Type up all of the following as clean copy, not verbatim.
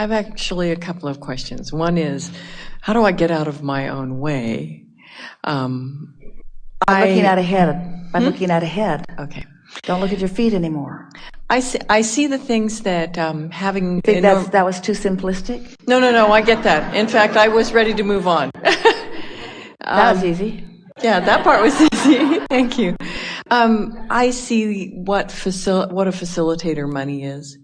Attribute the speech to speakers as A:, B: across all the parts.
A: I have actually a couple of questions. One is, how do I get out of my own way?
B: Looking out ahead. By looking out ahead.
A: Okay.
B: Don't look at your feet anymore.
A: I see the things that having...
B: You think that was too simplistic?
A: No, I get that. In fact, I was ready to move on.
B: That was easy.
A: Yeah, that part was easy. Thank you. I see what a facilitator money is,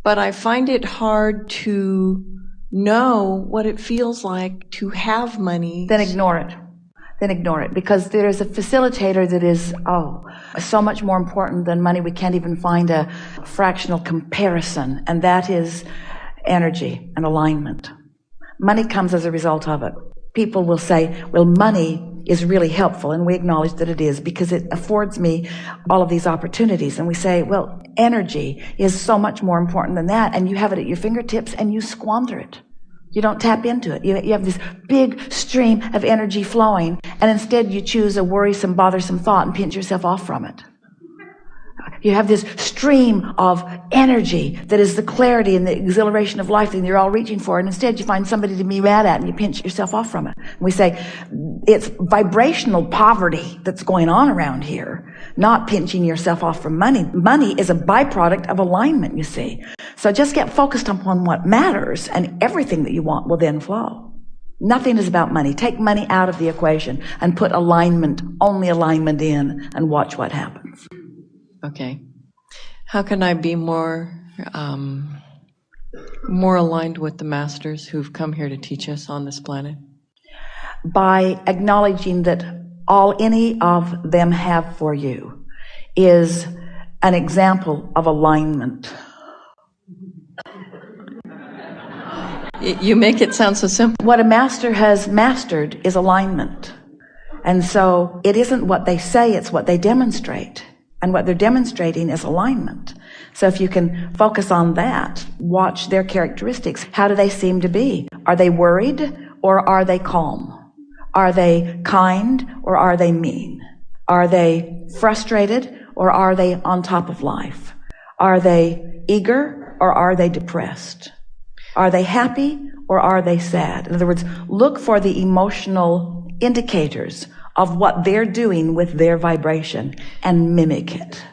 A: but I find it hard to know what it feels like to have money.
B: Then ignore it. Because there is a facilitator that is, so much more important than money. We can't even find a fractional comparison, and that is energy and alignment. Money comes as a result of it. People will say, well, money is really helpful, and we acknowledge that it is because it affords me all of these opportunities. And we say, well, energy is so much more important than that, and you have it at your fingertips and you squander it. You don't tap into it. You have this big stream of energy flowing, and instead you choose a worrisome, bothersome thought and pinch yourself off from it. You have this stream of energy that is the clarity and the exhilaration of life that you're all reaching for, and instead you find somebody to be mad at and you pinch yourself off from it. And we say it's vibrational poverty that's going on around here, not pinching yourself off from money. Money is a byproduct of alignment, you see. So just get focused upon what matters, and everything that you want will then flow. Nothing is about money. Take money out of the equation and put only alignment in, and watch what happens.
A: Okay. How can I be more aligned with the masters who've come here to teach us on this planet?
B: By acknowledging that all any of them have for you is an example of alignment.
A: You make it sound so simple.
B: What a master has mastered is alignment. And so it isn't what they say, it's what they demonstrate. And what they're demonstrating is alignment. So if you can focus on that, watch their characteristics. How do they seem to be? Are they worried or are they calm? Are they kind or are they mean? Are they frustrated or are they on top of life? Are they eager or are they depressed? Are they happy or are they sad? In other words, look for the emotional indicators of what they're doing with their vibration and mimic it.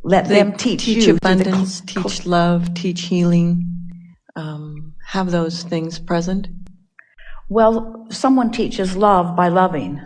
B: Let them teach you
A: abundance, teach love, teach healing, have those things present.
B: Well, someone teaches love by loving.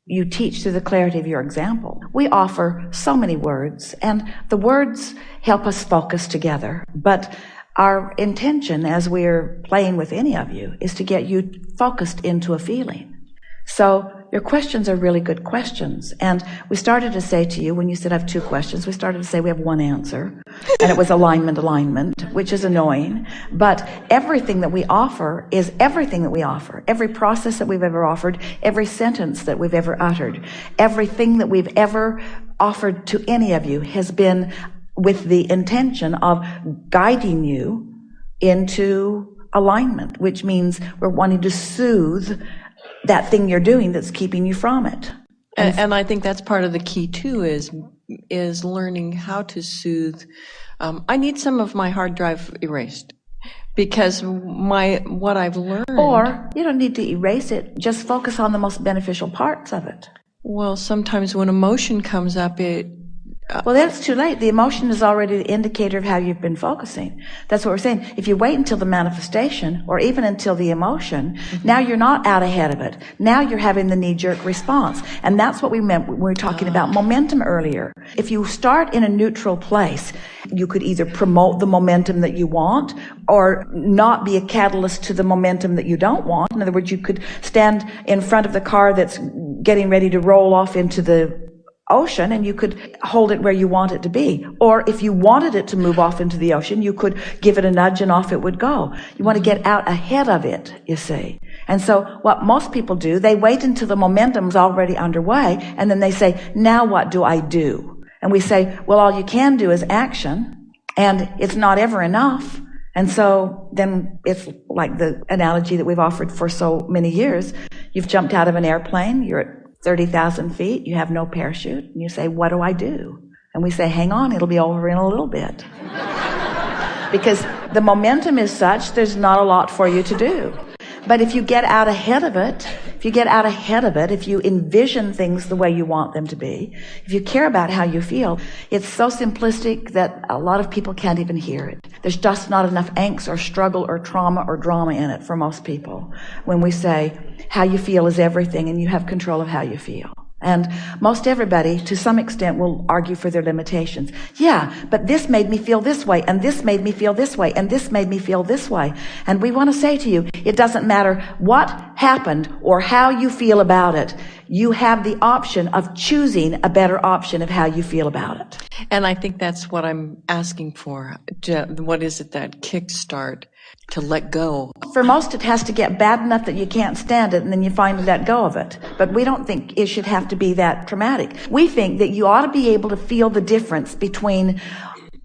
B: You teach through the clarity of your example. We offer so many words, and the words help us focus together. But our intention as we're playing with any of you is to get you focused into a feeling. So your questions are really good questions. And we started to say to you, when you said I have two questions, we started to say we have one answer. And it was alignment, which is annoying. But everything that we offer is everything that we offer. Every process that we've ever offered, every sentence that we've ever uttered, everything that we've ever offered to any of you has been with the intention of guiding you into alignment, which means we're wanting to soothe that thing you're doing that's keeping you from it.
A: And I think that's part of the key too, is learning how to soothe. I need some of my hard drive erased because what I've learned.
B: Or you don't need to erase it, just focus on the most beneficial parts of it.
A: Well, sometimes when emotion comes up,
B: well, that's too late. The emotion is already the indicator of how you've been focusing. That's what we're saying. If you wait until the manifestation or even until the emotion, now you're not out ahead of it. Now you're having the knee-jerk response. And that's what we meant when we were talking about momentum earlier. If you start in a neutral place, you could either promote the momentum that you want or not be a catalyst to the momentum that you don't want. In other words, you could stand in front of the car that's getting ready to roll off into the ocean and you could hold it where you want it to be. Or if you wanted it to move off into the ocean, you could give it a nudge and off it would go. You want to get out ahead of it, you see. And so what most people do, they wait until the momentum's already underway and then they say, now what do I do? And we say, well, all you can do is action, and it's not ever enough. And so then it's like the analogy that we've offered for so many years. You've jumped out of an airplane, you're at 30,000 feet, you have no parachute, and you say, what do I do? And we say, hang on, it'll be over in a little bit. because the momentum is such, there's not a lot for you to do. But if you get out ahead of it, if you envision things the way you want them to be, if you care about how you feel, it's so simplistic that a lot of people can't even hear it. There's just not enough angst or struggle or trauma or drama in it for most people when we say how you feel is everything and you have control of how you feel. And most everybody, to some extent, will argue for their limitations. Yeah, but this made me feel this way, and this made me feel this way, and this made me feel this way. And we want to say to you, it doesn't matter what happened or how you feel about it. You have the option of choosing a better option of how you feel about it.
A: And I think that's what I'm asking for. What is it, that kickstart to let go?
B: For most, it has to get bad enough that you can't stand it, and then you finally let go of it. But we don't think it should have to be that traumatic. We think that you ought to be able to feel the difference between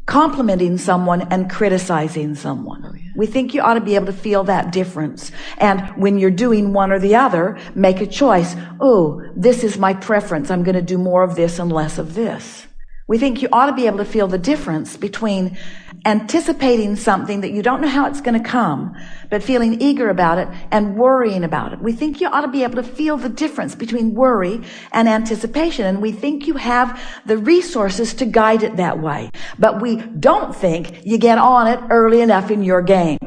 B: complimenting someone and criticizing someone. Oh, yeah. We think you ought to be able to feel that difference. And when you're doing one or the other, make a choice. Oh, this is my preference. I'm going to do more of this and less of this. We think you ought to be able to feel the difference between anticipating something that you don't know how it's going to come, but feeling eager about it and worrying about it. We think you ought to be able to feel the difference between worry and anticipation, and we think you have the resources to guide it that way. But we don't think you get on it early enough in your game.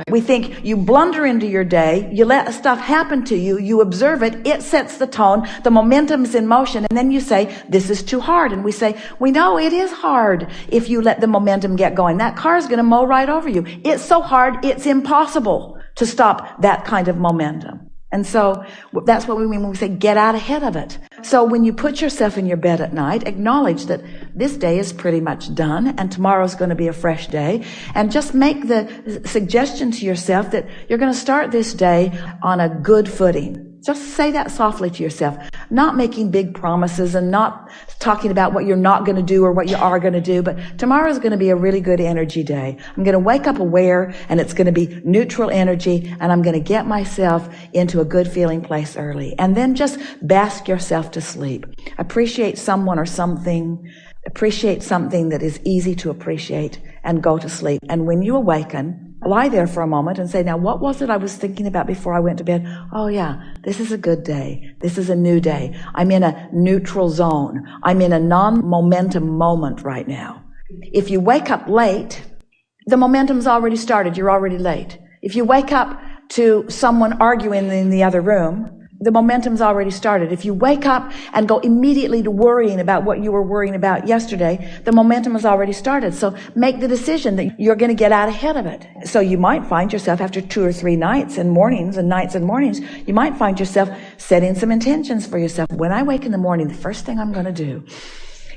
B: We think you blunder into your day, you let stuff happen to you, you observe it, it sets the tone, the momentum's in motion, and then you say, this is too hard. And we say, we know it is hard if you let the momentum get going. That car's going to mow right over you. It's so hard, it's impossible to stop that kind of momentum. And so that's what we mean when we say get out ahead of it. So when you put yourself in your bed at night, acknowledge that this day is pretty much done and tomorrow's going to be a fresh day. And just make the suggestion to yourself that you're going to start this day on a good footing. Just say that softly to yourself, not making big promises and not talking about what you're not going to do or what you are going to do, but tomorrow's going to be a really good energy day. I'm going to wake up aware, and it's going to be neutral energy, and I'm going to get myself into a good feeling place early. And then just bask yourself to sleep. Appreciate someone or something. Appreciate something that is easy to appreciate and go to sleep. And when you awaken, lie there for a moment and say, now what was it I was thinking about before I went to bed? Oh yeah, this is a good day. This is a new day. I'm in a neutral zone. I'm in a non-momentum moment right now. If you wake up late, the momentum's already started. You're already late. If you wake up to someone arguing in the other room, the momentum's already started. If you wake up and go immediately to worrying about what you were worrying about yesterday, the momentum has already started. So make the decision that you're going to get out ahead of it. So you might find yourself after 2 or 3 nights and mornings, you might find yourself setting some intentions for yourself. When I wake in the morning, the first thing I'm going to do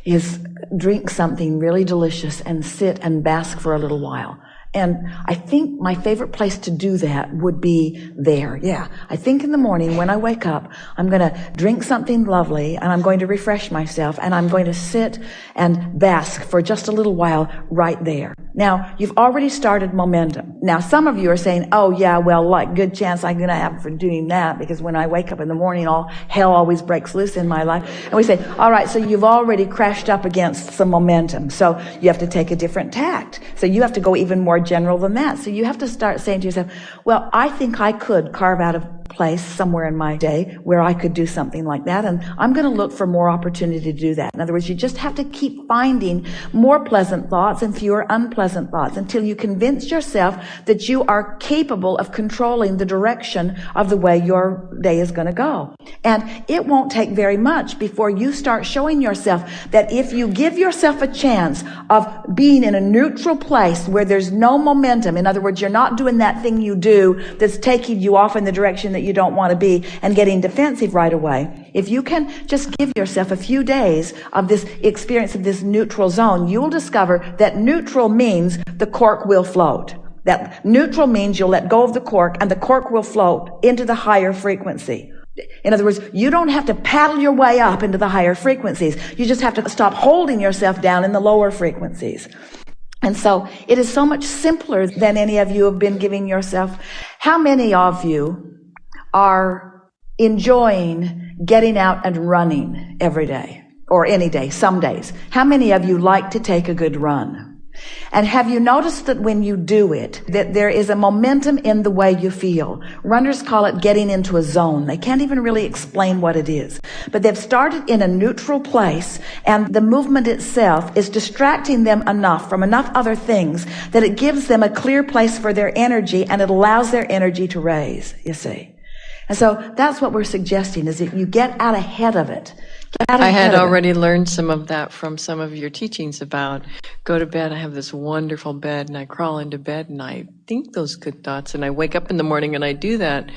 B: is drink something really delicious and sit and bask for a little while. And I think my favorite place to do that would be there. Yeah. I think in the morning when I wake up, I'm going to drink something lovely and I'm going to refresh myself and I'm going to sit and bask for just a little while right there. Now, you've already started momentum. Now, some of you are saying, oh yeah, well, like good chance I'm going to have for doing that because when I wake up in the morning, all hell always breaks loose in my life. And we say, all right, so you've already crashed up against some momentum. So you have to take a different tact. So you have to go even more general than that. So you have to start saying to yourself, well, I think I could carve out a place somewhere in my day where I could do something like that, and I'm going to look for more opportunity to do that. In other words, you just have to keep finding more pleasant thoughts and fewer unpleasant thoughts until you convince yourself that you are capable of controlling the direction of the way your day is going to go. And it won't take very much before you start showing yourself that if you give yourself a chance of being in a neutral place where there's no momentum, in other words, you're not doing that thing you do that's taking you off in the direction that you don't want to be and getting defensive right away. If you can just give yourself a few days of this experience of this neutral zone, you'll discover that neutral means the cork will float. That neutral means you'll let go of the cork and the cork will float into the higher frequency. In other words, you don't have to paddle your way up into the higher frequencies. You just have to stop holding yourself down in the lower frequencies. And so it is so much simpler than any of you have been giving yourself. How many of you are enjoying getting out and running every day or any day, some days? How many of you like to take a good run? And have you noticed that when you do it, that there is a momentum in the way you feel? Runners call it getting into a zone. They can't even really explain what it is. But they've started in a neutral place, and the movement itself is distracting them enough from enough other things that it gives them a clear place for their energy, and it allows their energy to raise, you see. And so that's what we're suggesting, is that you get out ahead of it.
A: I had already learned some of that from some of your teachings about go to bed. I have this wonderful bed, and I crawl into bed and I think those good thoughts, and I wake up in the morning and I do that.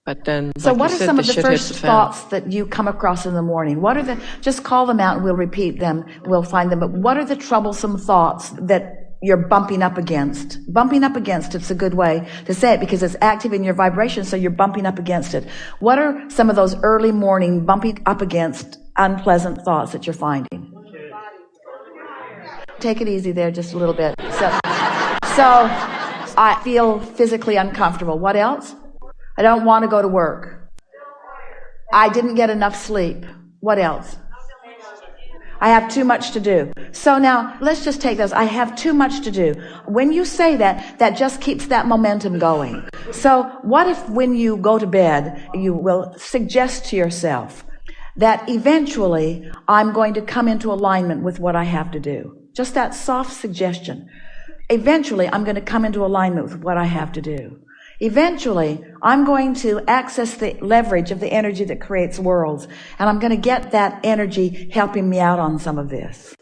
A: But then,
B: so
A: like
B: what
A: you
B: are
A: said,
B: some
A: the
B: of the
A: shit
B: first
A: hits the fan.
B: thoughts that you come across in the morning? What are the, just call them out and we'll repeat them. We'll find them. But what are the troublesome thoughts that you're bumping up against? Bumping up against, it's a good way to say it because it's active in your vibration, so you're bumping up against it. What are some of those early morning bumping up against unpleasant thoughts that you're finding? Take it easy there just a little bit. So I feel physically uncomfortable. What else? I don't want to go to work. I didn't get enough sleep. What else? I have too much to do. So now, let's just take those. I have too much to do. When you say that, that just keeps that momentum going. So what if when you go to bed, you will suggest to yourself that eventually I'm going to come into alignment with what I have to do? Just that soft suggestion. Eventually, I'm going to come into alignment with what I have to do. Eventually, I'm going to access the leverage of the energy that creates worlds, and I'm going to get that energy helping me out on some of this.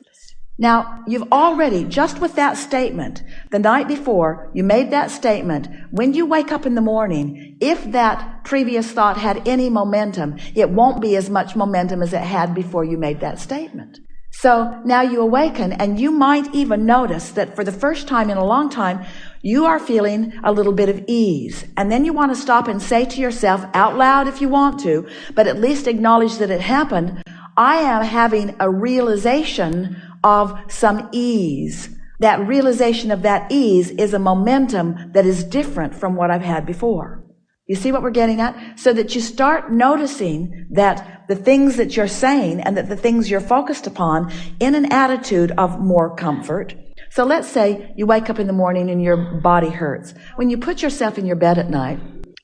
B: Now, you've already, just with that statement, the night before you made that statement, when you wake up in the morning, if that previous thought had any momentum, it won't be as much momentum as it had before you made that statement. So now you awaken, and you might even notice that for the first time in a long time, you are feeling a little bit of ease. And then you want to stop and say to yourself out loud if you want to, but at least acknowledge that it happened. I am having a realization of some ease. That realization of that ease is a momentum that is different from what I've had before. You see what we're getting at? So that you start noticing that the things that you're saying and that the things you're focused upon in an attitude of more comfort. So let's say you wake up in the morning and your body hurts. When you put yourself in your bed at night,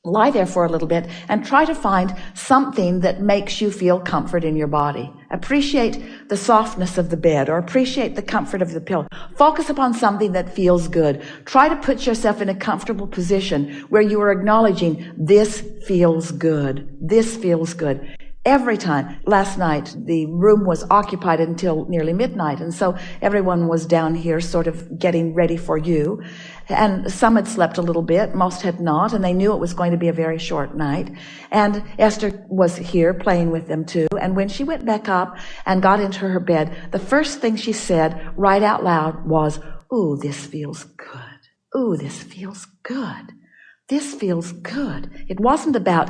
B: lie there for a little bit and try to find something that makes you feel comfort in your body. Appreciate the softness of the bed or appreciate the comfort of the pillow. Focus upon something that feels good. Try to put yourself in a comfortable position where you are acknowledging this feels good. This feels good. Every time. Last night, the room was occupied until nearly midnight, and so everyone was down here sort of getting ready for you. And some had slept a little bit, most had not, and they knew it was going to be a very short night. And Esther was here playing with them too, and when she went back up and got into her bed, the first thing she said right out loud was, "Ooh, this feels good. Ooh, this feels good. This feels good." It wasn't about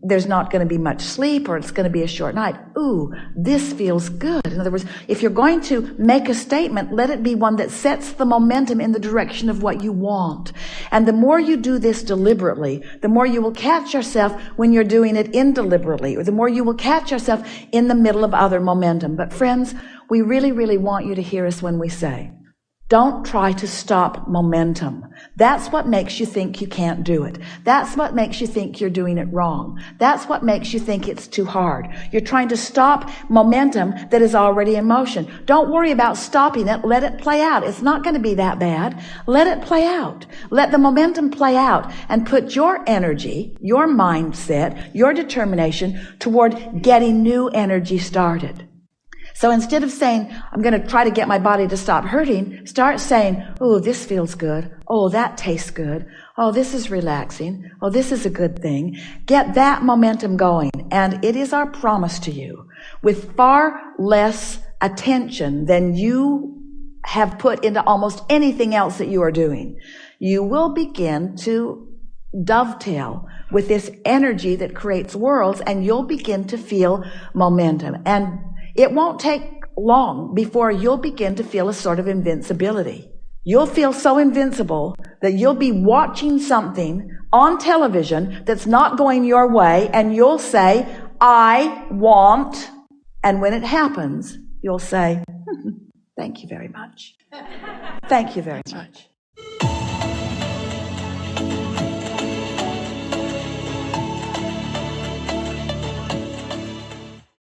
B: there's not going to be much sleep or it's going to be a short night. Ooh, this feels good. In other words, if you're going to make a statement, let it be one that sets the momentum in the direction of what you want. And the more you do this deliberately, the more you will catch yourself when you're doing it indeliberately, or the more you will catch yourself in the middle of other momentum. But friends, we really, really want you to hear us when we say, don't try to stop momentum. That's what makes you think you can't do it. That's what makes you think you're doing it wrong. That's what makes you think it's too hard. You're trying to stop momentum that is already in motion. Don't worry about stopping it. Let it play out. It's not going to be that bad. Let it play out. Let the momentum play out and put your energy, your mindset, your determination toward getting new energy started. So instead of saying, I'm going to try to get my body to stop hurting, start saying, oh, this feels good. Oh, that tastes good. Oh, this is relaxing. Oh, this is a good thing. Get that momentum going. And it is our promise to you, with far less attention than you have put into almost anything else that you are doing, you will begin to dovetail with this energy that creates worlds, and you'll begin to feel momentum. And it won't take long before you'll begin to feel a sort of invincibility. You'll feel so invincible that you'll be watching something on television that's not going your way, and you'll say, I want, and when it happens, you'll say, Thank you very much. Thank you very much.